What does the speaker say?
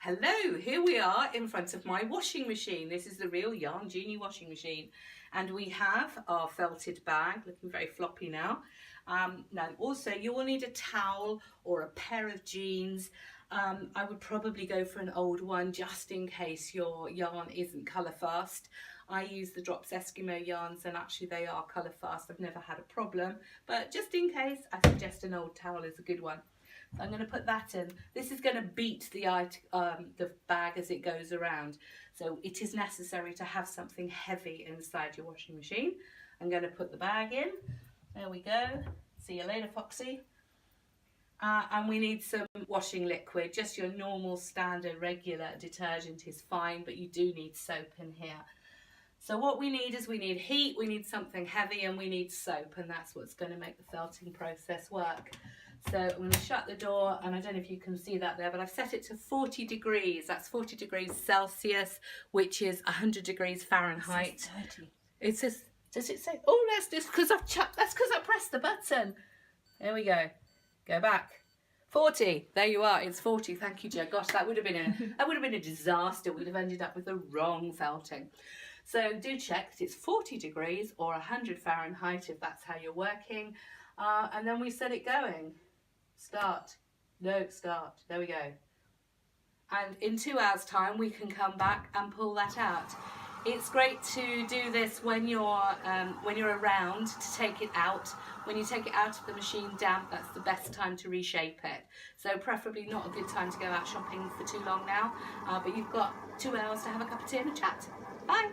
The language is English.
Hello, here we are in front of my washing machine. This is the real yarn Genie washing machine. And we have our felted bag, looking very floppy now. Now also you will need a towel or a pair of jeans. I would probably go for an old one just in case your yarn isn't colour fast. I use the Drops Eskimo yarns and actually they are colour fast. I've never had a problem, but just in case I suggest an old towel is a good one. So I'm going to put that in. This is going to beat the bag as it goes around. So it is necessary to have something heavy inside your washing machine. I'm going to put the bag in. There we go. See you later, Foxy. And we need some washing liquid. Just your normal standard regular detergent is fine, but you do need soap in here. So what we need is we need heat, we need something heavy, and we need soap, and that's what's going to make the felting process work. So I'm going to shut the door, and I don't know if you can see that there, but I've set it to 40 degrees. That's 40 degrees Celsius, which is 100 degrees Fahrenheit. It says, does it say? Oh, that's just because I pressed the button. There we go. Go back. 40. There you are. It's 40. Thank you, Jo. Gosh, that would have been a disaster. We'd have ended up with the wrong felting. So do check that it's 40 degrees or 100 Fahrenheit if that's how you're working. And then we set it going. Start. No, start. There we go. And in 2 hours time we can come back and pull that out. It's great to do this when you're around to take it out. When you take it out of the machine damp, that's the best time to reshape it. So preferably not a good time to go out shopping for too long now, but you've got 2 hours to have a cup of tea and a chat. Bye.